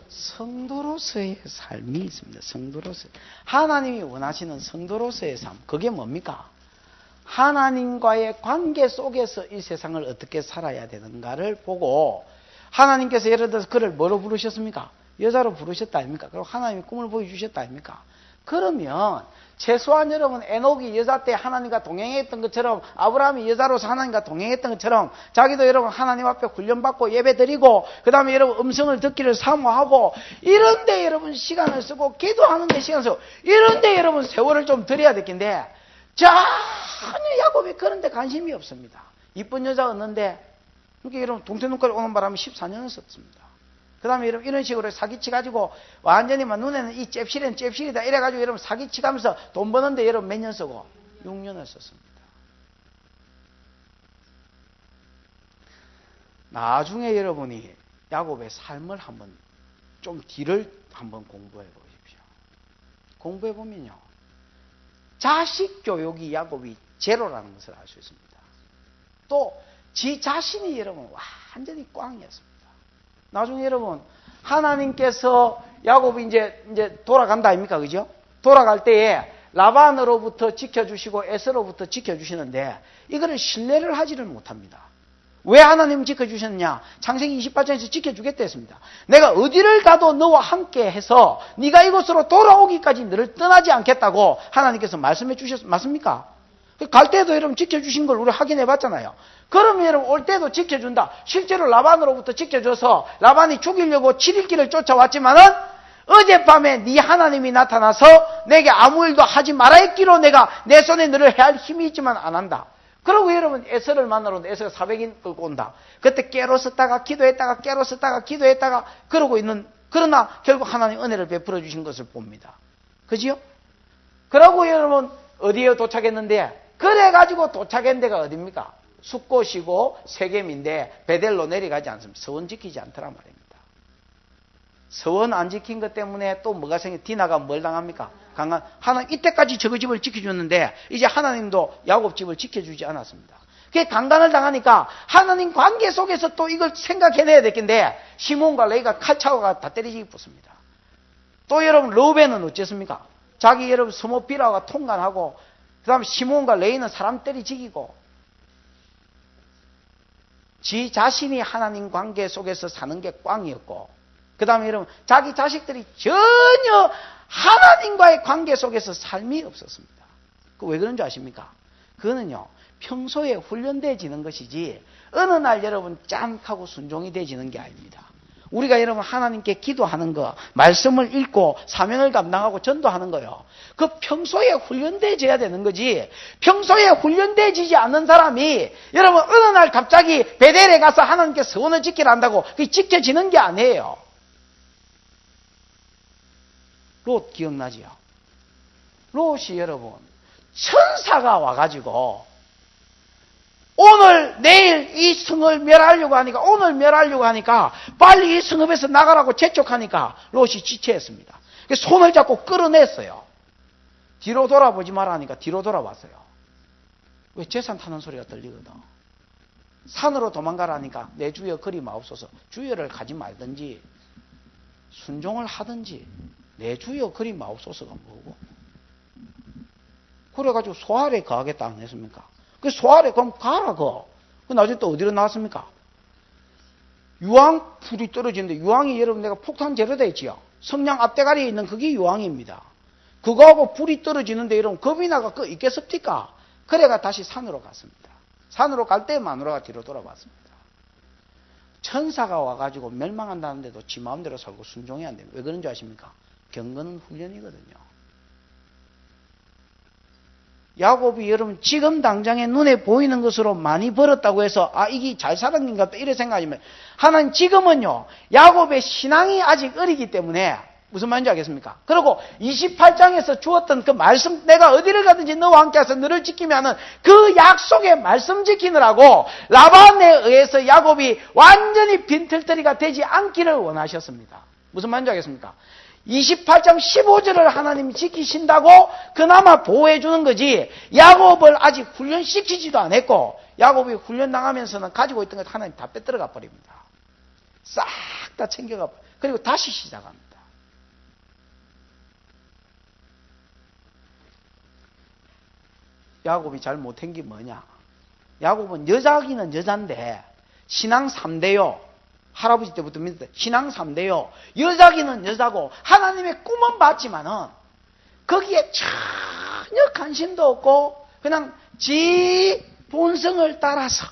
성도로서의 삶이 있습니다. 성도로서. 하나님이 원하시는 성도로서의 삶, 그게 뭡니까? 하나님과의 관계 속에서 이 세상을 어떻게 살아야 되는가를 보고, 하나님께서 예를 들어서 그를 뭐로 부르셨습니까? 여자로 부르셨다 아닙니까? 그리고 하나님이 꿈을 보여주셨다 아닙니까? 그러면 최소한 여러분 에녹이 여자 때 하나님과 동행했던 것처럼 아브라함이 여자로서 하나님과 동행했던 것처럼 자기도 여러분 하나님 앞에 훈련받고 예배드리고 그 다음에 여러분 음성을 듣기를 사모하고 이런데 여러분 시간을 쓰고 기도하는 데 시간을 쓰고 이런데 여러분 세월을 좀 드려야 될 텐데 전혀 야곱이 그런 데 관심이 없습니다. 이쁜 여자 얻는데 그러니까 여러분 동태 눈깔 오는 바람에 14년을 썼습니다. 그 다음에 여러분 이런 식으로 사기치가지고 완전히 막 눈에는 이 잽실은 잽실이다 이래가지고 여러분 사기치가면서 돈 버는데 여러분 몇 년 쓰고 6년을 썼습니다. 나중에 여러분이 야곱의 삶을 한번 좀 뒤를 한번 공부해 보십시오. 공부해 보면요. 자식 교육이 야곱이 제로라는 것을 알 수 있습니다. 또 지 자신이 여러분 완전히 꽝이었습니다. 나중에 여러분 하나님께서 야곱이 이제 돌아간다 아닙니까? 그죠? 돌아갈 때에 라반으로부터 지켜주시고 에서로부터 지켜주시는데 이거를 신뢰를 하지를 못합니다. 왜 하나님 지켜주셨냐? 창세기 28장에서 지켜주겠다 했습니다. 내가 어디를 가도 너와 함께 해서 네가 이곳으로 돌아오기까지 너를 떠나지 않겠다고 하나님께서 말씀해 맞습니까? 갈 때도 여러분 지켜주신 걸 우리 확인해 봤잖아요. 그러면 여러분 올 때도 지켜준다. 실제로 라반으로부터 지켜줘서 라반이 죽이려고 7일 길을 쫓아왔지만은 어젯밤에 네 하나님이 나타나서 내게 아무 일도 하지 마라 했기로 내가 내 손에 너를 해할 힘이 있지만 안 한다. 그리고 여러분 에서를 만나러 온다. 에서가 400인 끌고 온다. 그때 깨로썼다가 기도했다가 깨로썼다가 기도했다가 그러고 있는 그러나 결국 하나님 은혜를 베풀어 주신 것을 봅니다. 그지요? 그러고 여러분 어디에 도착했는데 그래가지고 도착한 데가 어딥니까? 숫곳이고 세겜인데 베델로 내려가지 않습니다. 서원 지키지 않더라 말입니다. 서원 안 지킨 것 때문에 또 뭐가 디나가 뭘 당합니까? 강한 하나님 이때까지 저거 집을 지켜줬는데 이제 하나님도 야곱 집을 지켜주지 않았습니다. 그게 강간을 당하니까 하나님 관계 속에서 또 이걸 생각해내야 되겠는데 시몬과 레이가 칼차고가 다 때리기 붙습니다. 또 여러분 러벤은 어쨌습니까? 자기 여러분 스모 비라가 통관하고 그 다음에 시몬과 레이는 사람 때리 죽이고 지 자신이 하나님 관계 속에서 사는 게 꽝이었고 그 다음에 여러분 자기 자식들이 전혀 하나님과의 관계 속에서 삶이 없었습니다. 그 왜 그런 줄 아십니까? 그거는요 평소에 훈련되어지는 것이지 어느 날 여러분 짠 하고 순종이 되어지는 게 아닙니다. 우리가 여러분 하나님께 기도하는 거, 말씀을 읽고 사명을 감당하고 전도하는 거요. 그 평소에 훈련되어져야 되는 거지. 평소에 훈련되어지지 않는 사람이 여러분 어느 날 갑자기 베델에 가서 하나님께 서원을 지키라 한다고 그게 지켜지는 게 아니에요. 롯 기억나지요? 롯이 여러분 천사가 와가지고 오늘 내일 이 성을 멸하려고 하니까 오늘 멸하려고 하니까 빨리 이 성읍에서 나가라고 재촉하니까 롯이 지체했습니다. 손을 잡고 끌어냈어요. 뒤로 돌아보지 마라 하니까 뒤로 돌아봤어요. 왜 재산 타는 소리가 들리거든. 산으로 도망가라니까 내 주여 그리 마옵소서. 주여를 가지 말든지 순종을 하든지 내 주여 그리 마옵소서가 뭐고. 그래가지고 소알에 거하겠다 안 했습니까? 그 소알에 그럼 가라 그 나중에 또 어디로 나왔습니까? 유황 풀이 떨어지는데 유황이 여러분 내가 폭탄 재료돼 있지요. 성냥 앞대가리에 있는 그게 유황입니다. 그거하고 불이 떨어지는데 여러분 겁이 나가 그 있겠습니까? 그래가 다시 산으로 갔습니다. 산으로 갈 때 마누라가 뒤로 돌아봤습니다. 천사가 와가지고 멸망한다는데도 지 마음대로 살고 순종해야 안 됩니다. 왜 그런 줄 아십니까? 경건은 훈련이거든요. 야곱이 여러분 지금 당장에 눈에 보이는 것으로 많이 벌었다고 해서 이게 잘 살은 건가 이래 생각하시면 하나님 지금은요 야곱의 신앙이 아직 어리기 때문에 무슨 말인지 알겠습니까? 그리고 28장에서 주었던 그 말씀 내가 어디를 가든지 너와 함께해서 너를 지키면은 그 약속의 말씀 지키느라고 라반에 의해서 야곱이 완전히 빈털터리가 되지 않기를 원하셨습니다. 무슨 말인지 알겠습니까? 28장 15절을 하나님이 지키신다고 그나마 보호해 주는 거지 야곱을 아직 훈련시키지도 않았고 야곱이 훈련당하면서는 가지고 있던 것 하나님 다 빼들어가 버립니다. 싹 다 챙겨가 그리고 다시 시작합니다. 야곱이 잘 못한 게 뭐냐? 야곱은 여자기는 여잔데 신앙 3대요. 할아버지 때부터 믿었다. 신앙 3대요. 여자기는 여자고 하나님의 꿈은 봤지만은 거기에 전혀 관심도 없고 그냥 지 본성을 따라서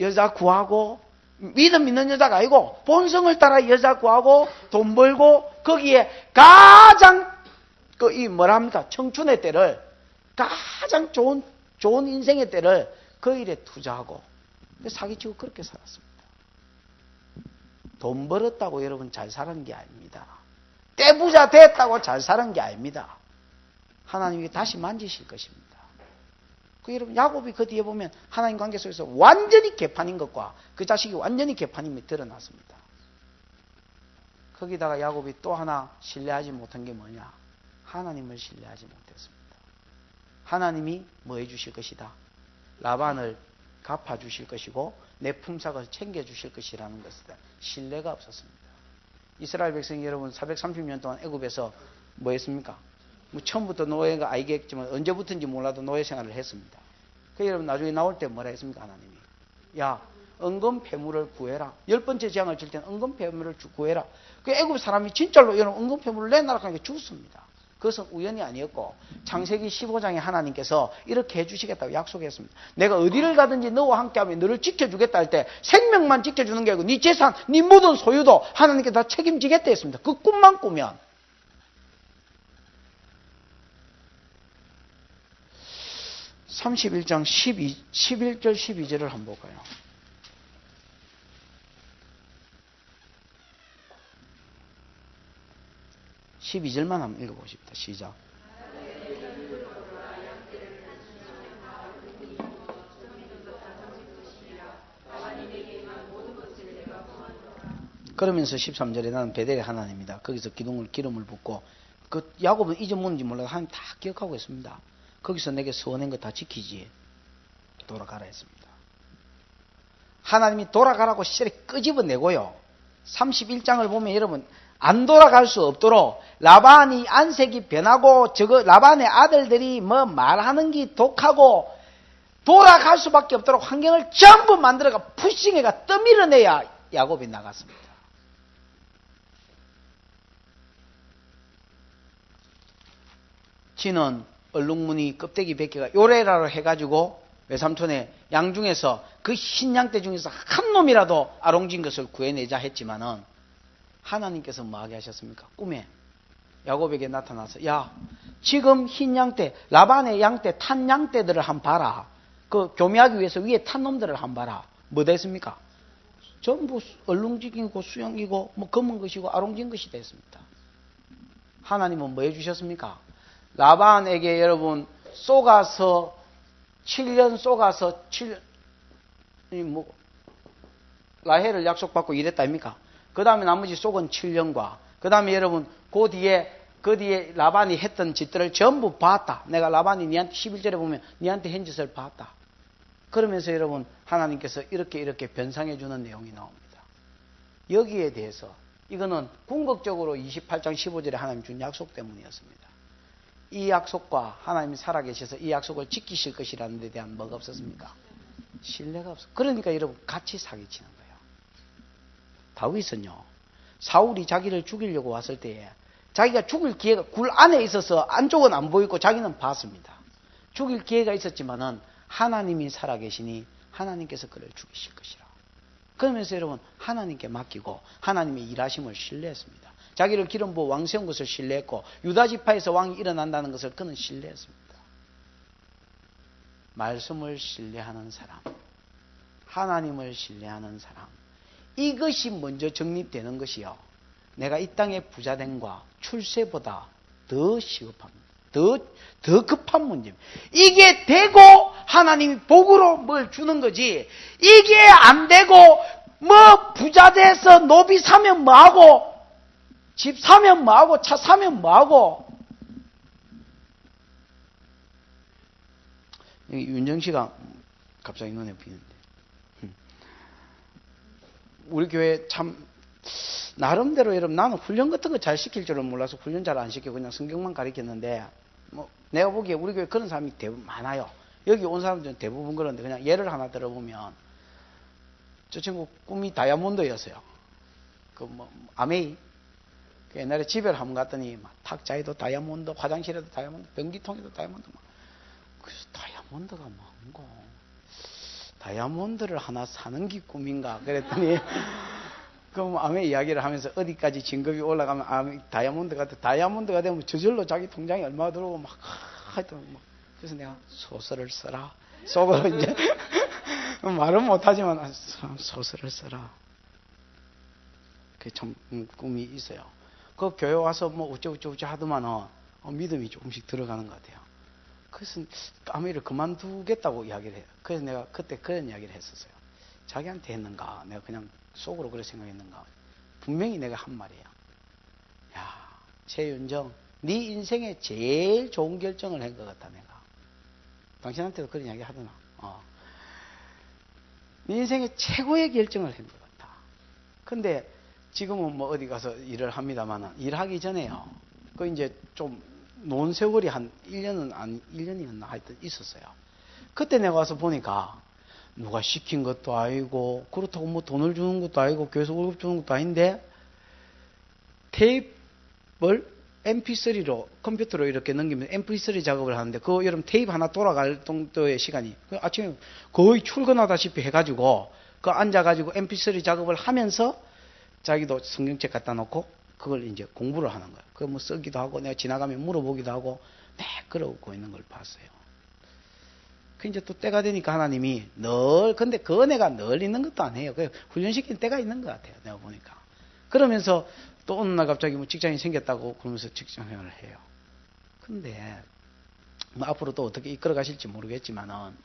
여자 구하고 믿음 있는 여자가 아니고 본성을 따라 여자 구하고 돈 벌고 거기에 가장 청춘의 때를 가장 좋은 인생의 때를 그 일에 투자하고 사기치고 그렇게 살았습니다. 돈 벌었다고 여러분 잘 사는 게 아닙니다. 떼부자 됐다고 잘 사는 게 아닙니다. 하나님이 다시 만지실 것입니다. 여러분 야곱이 그 뒤에 보면 하나님 관계 속에서 완전히 개판인 것과 그 자식이 완전히 개판임이 드러났습니다. 거기다가 야곱이 또 하나 신뢰하지 못한 게 뭐냐? 하나님을 신뢰하지 못했습니다. 하나님이 뭐 해주실 것이다? 라반을 갚아주실 것이고 내 품삯을 챙겨주실 것이라는 것에 대한 신뢰가 없었습니다. 이스라엘 백성이 여러분 430년 동안 애굽에서 뭐 했습니까? 처음부터 노예가 아니겠지만 언제부터인지 몰라도 노예 생활을 했습니다. 그 여러분 나중에 나올 때 뭐라 했습니까? 하나님이 야 은금 패물을 구해라. 10번째 재앙을 줄 때는 은금 패물을 구해라. 그 애굽 사람이 진짜로 여러분 은금 패물을 내놔라 하니까 죽습니다. 그것은 우연이 아니었고 창세기 15장에 하나님께서 이렇게 해주시겠다고 약속했습니다. 내가 어디를 가든지 너와 함께하면 너를 지켜주겠다 할 때 생명만 지켜주는 게 아니고 네 재산, 네 모든 소유도 하나님께 다 책임지겠다 했습니다. 그 꿈만 꾸면. 31장 11절 12절을 한번 볼까요? (12절만) 한번 읽어보십니다. 시작. 그러면서 13절에 나는 베델의 하나님이다. 거기서 기름을 붓고 그 야곱은 잊어먹는지 몰라도 하나님 다 기억하고 있습니다. 거기서 내게 서원한 거 다 지키지. 돌아가라 했습니다. 하나님이 돌아가라고 시절에 끄집어내고요. 31장을 보면 여러분 안 돌아갈 수 없도록 라반이 안색이 변하고 라반의 아들들이 뭐 말하는 게 독하고 돌아갈 수밖에 없도록 환경을 전부 만들어가 푸싱해가 떠밀어내야 야곱이 나갔습니다. 지는 얼룩무늬 껍데기 100개가 요래라로 해가지고 외삼촌의 양 중에서 그 흰 양떼 중에서 한 놈이라도 아롱진 것을 구해내자 했지만은 하나님께서 뭐하게 하셨습니까? 꿈에 야곱에게 나타나서 야 지금 흰 양떼 라반의 양떼 탄 양떼들을 한번 봐라. 그 교미하기 위해서 위에 탄 놈들을 한번 봐라. 뭐 됐습니까? 전부 얼룩진이고 수영이고 뭐 검은 것이고 아롱진 것이 됐습니다. 하나님은 뭐 해주셨습니까? 라반에게 여러분 쏘가서 7년 쏘가서 7년 뭐 라헬을 약속받고 이랬다 아닙니까? 그 다음에 나머지 쏘은 7년과 그 다음에 여러분 그 뒤에 라반이 했던 짓들을 전부 봤다. 내가 라반이 니한테 11절에 보면 니한테 한 짓을 봤다. 그러면서 여러분 하나님께서 이렇게 변상해 주는 내용이 나옵니다. 여기에 대해서 이거는 궁극적으로 28장 15절에 하나님 준 약속 때문이었습니다. 이 약속과 하나님이 살아계셔서 이 약속을 지키실 것이라는 데 대한 뭐가 없었습니까? 신뢰가 없어. 그러니까 여러분 같이 사기치는 거예요. 다윗은요, 사울이 자기를 죽이려고 왔을 때에 자기가 죽을 기회가 굴 안에 있어서 안쪽은 안 보이고 자기는 봤습니다. 죽일 기회가 있었지만은 하나님이 살아계시니 하나님께서 그를 죽이실 것이라. 그러면서 여러분 하나님께 맡기고 하나님의 일하심을 신뢰했습니다. 자기를 기름 부어 왕 세운 것을 신뢰했고 유다 지파에서 왕이 일어난다는 것을 그는 신뢰했습니다. 말씀을 신뢰하는 사람, 하나님을 신뢰하는 사람, 이것이 먼저 정립되는 것이요. 내가 이 땅의 부자됨과 출세보다 더 시급합니다. 더 급한 문제입니다. 이게 되고 하나님이 복으로 뭘 주는 거지. 이게 안 되고 뭐 부자 돼서 노비 사면 뭐하고 집 사면 뭐하고 차 사면 뭐하고. 여기 윤정 씨가 갑자기 눈에 비는데 우리 교회 참 나름대로 여러분 나는 훈련 같은 거 잘 시킬 줄은 몰라서 훈련 잘 안 시키고 그냥 성경만 가르쳤는데 뭐 내가 보기에 우리 교회 그런 사람이 대부분 많아요. 여기 온 사람들은 대부분 그런데 그냥 예를 하나 들어보면 저 친구 꿈이 다이아몬드였어요. 그 뭐 아메이 옛날에 집에를 한번 갔더니 막 탁자에도 다이아몬드, 화장실에도 다이아몬드, 변기통에도 다이아몬드. 그래서 다이아몬드가 뭔가 다이아몬드를 하나 사는 게 꿈인가 그랬더니 그럼 아메 이야기를 하면서 어디까지 진급이 올라가면 다이아몬드가 되면 저절로 자기 통장에 얼마 들어오고 막 하여튼 막 그래서 내가 소설을 써라 속으로 이제 말은 못하지만 소설을 써라. 그게 참 꿈이 있어요. 그 교회 와서 뭐 어쩌고 하더만 믿음이 조금씩 들어가는 것 같아요. 그래서 아메를 그만두겠다고 이야기를 해요. 그래서 내가 그때 그런 이야기를 했었어요. 자기한테 했는가? 내가 그냥 속으로 그렇게 생각했는가? 분명히 내가 한 말이에요. 야, 최윤정, 네 인생에 제일 좋은 결정을 한 것 같다 내가. 당신한테도 그런 이야기 하더나. 네 인생에 최고의 결정을 한 것 같다. 근데 지금은 뭐 어디 가서 일을 합니다만 일하기 전에요. 그 이제 좀 논 세월이 한 1년이었나 하여튼 있었어요. 그때 내가 와서 보니까 누가 시킨 것도 아니고 그렇다고 뭐 돈을 주는 것도 아니고 교회에서 월급 주는 것도 아닌데 테이프를 MP3로 컴퓨터로 이렇게 넘기면 MP3 작업을 하는데 그 여러분 테이프 하나 돌아갈 정도의 시간이 아침에 거의 출근하다시피 해가지고 그 앉아가지고 MP3 작업을 하면서 자기도 성경책 갖다 놓고 그걸 이제 공부를 하는 거예요. 그거 뭐 쓰기도 하고 내가 지나가면 물어보기도 하고 그러고 있는 걸 봤어요. 그 이제 또 때가 되니까 하나님이 근데 그 은혜가 늘 있는 것도 아니에요. 그 훈련시키는 때가 있는 것 같아요. 내가 보니까. 그러면서 또 어느 날 갑자기 뭐 직장이 생겼다고 그러면서 직장 생활을 해요. 근데 뭐 앞으로 또 어떻게 이끌어 가실지 모르겠지만은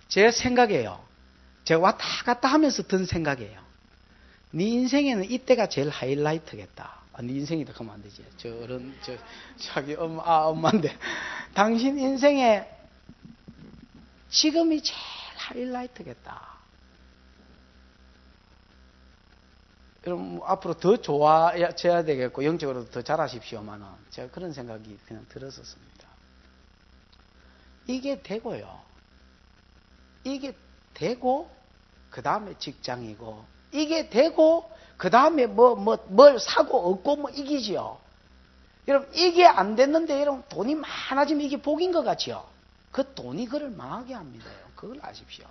제 생각이에요. 제가 왔다 갔다 하면서 든 생각이에요. 네 인생에는 이때가 제일 하이라이트겠다. 네 인생이다 그러면 안 되지. 자기 엄마인데 당신 인생에 지금이 제일 하이라이트겠다. 여러분 뭐 앞으로 더 좋아져야 되겠고 영적으로도 더 잘하십시오만은 제가 그런 생각이 그냥 들었었습니다. 이게 되고요. 이게 되고 그 다음에 직장이고 이게 되고 그 다음에 뭘 사고 얻고 뭐 이기지요. 여러분 이게 안 됐는데 여러분 돈이 많아지면 이게 복인 것 같지요. 그 돈이 그를 망하게 합니다. 그걸 아십시오.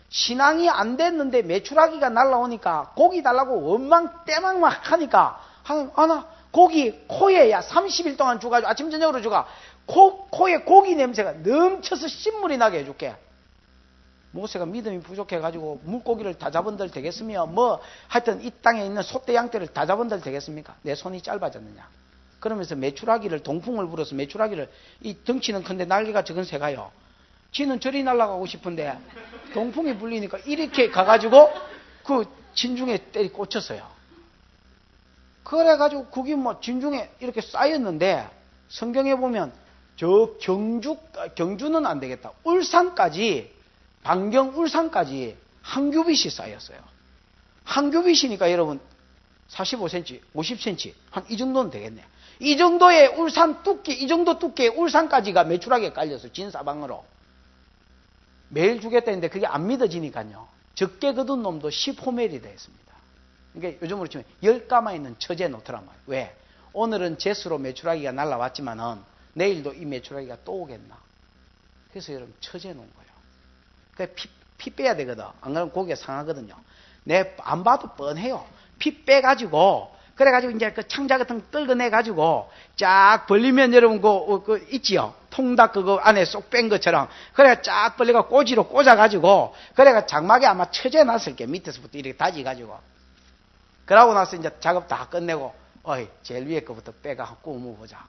신앙이 안 됐는데 매출하기가 날라오니까 고기 달라고 원망 떼망막 하니까 나 고기 코에 30일 동안 줘가지고 아침 저녁으로 줘가 코에 고기 냄새가 넘쳐서 신물이 나게 해줄게. 모세가 믿음이 부족해가지고 물고기를 다 잡은들 되겠으며 하여튼 이 땅에 있는 소떼 양떼를 다 잡은들 되겠습니까? 내 손이 짧아졌느냐. 그러면서 메추라기를 동풍을 불어서 메추라기를 이 덩치는 큰데 날개가 적은 새가요. 지는 저리 날아가고 싶은데 동풍이 불리니까 이렇게 가가지고 그 진중에 때리 꽂혔어요. 그래가지고 그게 뭐 진중에 이렇게 쌓였는데 성경에 보면 저 경주는 안 되겠다. 울산까지 반경 울산까지 한 규빗이 쌓였어요. 한 규빗이니까 여러분 45cm, 50cm 한 이 정도는 되겠네. 이 정도의 울산 두께, 이 정도 두께의 울산까지가 매출하게 깔려서 진사방으로 매일 주겠다 했는데 그게 안 믿어지니까요. 적게 거둔 놈도 10호멜이 되었습니다. 그러니까 요즘으로 치면 10가마 있는 처제 놓더란 말이에요. 왜? 오늘은 제수로 매출하기가 날라왔지만은 내일도 이 매출하기가 또 오겠나. 그래서 여러분 처제 놓은 거예요. 피 빼야 되거든. 안 그러면 고기가 상하거든요. 안 봐도 뻔해요. 피 빼가지고, 그래가지고 이제 그 창자 같은 거 긁어내가지고, 쫙 벌리면 여러분 그 있지요? 통닭 그거 안에 쏙 뺀 것처럼. 그래가 쫙 벌리가 꼬지로 꽂아가지고, 그래가 장막에 아마 처져 놨을 게 밑에서부터 이렇게 다지가지고. 그러고 나서 이제 작업 다 끝내고, 제일 위에 거부터 빼가 구워 먹어보자.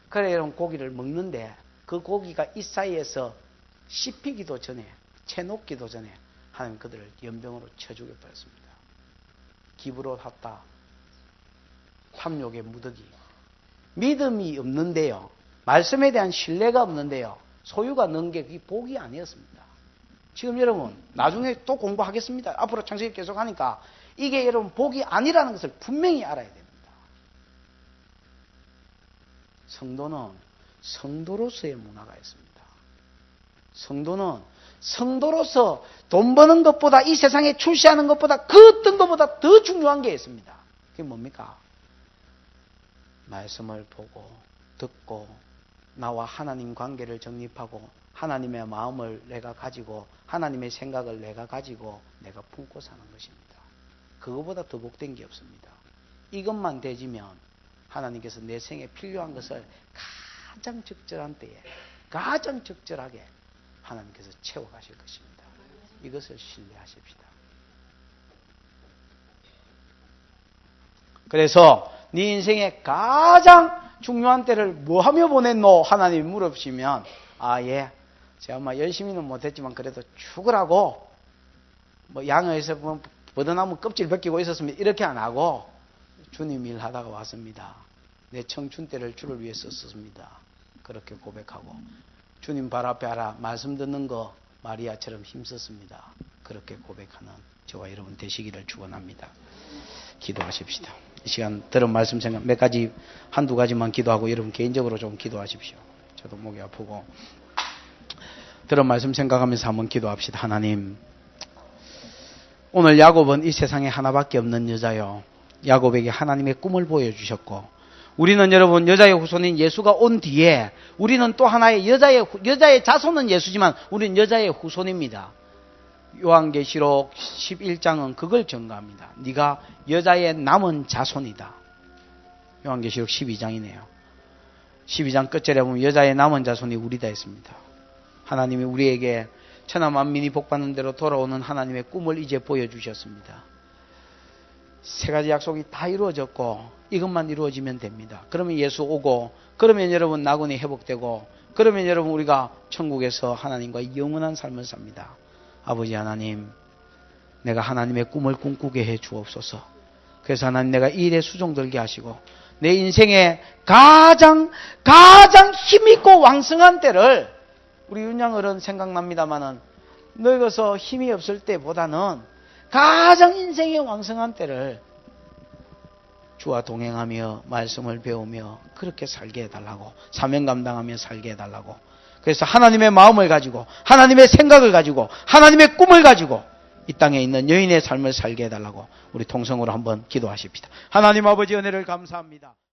그래, 여러분 고기를 먹는데, 그 고기가 이 사이에서 씹히기도 전에, 채 녹기도 전에 하나님 그들을 연병으로 쳐 죽여버렸습니다. 기브로 샀다. 탐욕의 무더기. 믿음이 없는데요. 말씀에 대한 신뢰가 없는데요. 소유가 넣은 게 그게 복이 아니었습니다. 지금 여러분 나중에 또 공부하겠습니다. 앞으로 창세기 계속 하니까 이게 여러분 복이 아니라는 것을 분명히 알아야 됩니다. 성도는 성도로서의 문화가 있습니다. 성도는 성도로서 돈 버는 것보다 이 세상에 출세하는 것보다 그 어떤 것보다 더 중요한 게 있습니다. 그게 뭡니까? 말씀을 보고 듣고 나와 하나님 관계를 정립하고 하나님의 마음을 내가 가지고 하나님의 생각을 내가 가지고 내가 품고 사는 것입니다. 그거보다 더 복된 게 없습니다. 이것만 되지면 하나님께서 내 생에 필요한 것을 가장 적절한 때에 가장 적절하게 하나님께서 채워가실 것입니다. 이것을 신뢰하십시다. 그래서 네 인생의 가장 중요한 때를 뭐하며 보냈노? 하나님이 물으시면 예, 제가 열심히는 못했지만 그래도 죽으라고 양에서 버드나무 껍질 벗기고 있었으면 이렇게 안 하고 주님 일하다가 왔습니다. 내 청춘 때를 주를 위해 썼습니다. 그렇게 고백하고 주님 발 앞에 하라 말씀 듣는 거 마리아처럼 힘썼습니다. 그렇게 고백하는 저와 여러분 되시기를 축원합니다. 기도하십시다. 이 시간 들은 말씀 생각 몇 가지 한두 가지만 기도하고 여러분 개인적으로 좀 기도하십시오. 저도 목이 아프고 들은 말씀 생각하면서 한번 기도합시다. 하나님, 오늘 야곱은 이 세상에 하나밖에 없는 여자요. 야곱에게 하나님의 꿈을 보여주셨고 우리는 여러분 여자의 후손인 예수가 온 뒤에 우리는 또 하나의 여자의 자손은 예수지만 우리는 여자의 후손입니다. 요한계시록 11장은 그걸 증거합니다. 네가 여자의 남은 자손이다. 요한계시록 12장이네요. 12장 끝절에 보면 여자의 남은 자손이 우리다 했습니다. 하나님이 우리에게 천하 만민이 복받는 대로 돌아오는 하나님의 꿈을 이제 보여주셨습니다. 세 가지 약속이 다 이루어졌고 이것만 이루어지면 됩니다. 그러면 예수 오고 그러면 여러분 나군이 회복되고 그러면 여러분 우리가 천국에서 하나님과 영원한 삶을 삽니다. 아버지 하나님, 내가 하나님의 꿈을 꿈꾸게 해 주옵소서. 그래서 하나님 내가 이 일에 수종들게 하시고 내 인생의 가장 힘있고 왕성한 때를 우리 윤양어른 생각납니다마는 늙어서 힘이 없을 때보다는 가장 인생의 왕성한 때를 주와 동행하며 말씀을 배우며 그렇게 살게 해달라고 사명 감당하며 살게 해달라고 그래서 하나님의 마음을 가지고 하나님의 생각을 가지고 하나님의 꿈을 가지고 이 땅에 있는 여인의 삶을 살게 해달라고 우리 통성으로 한번 기도하십시다. 하나님 아버지 은혜를 감사합니다.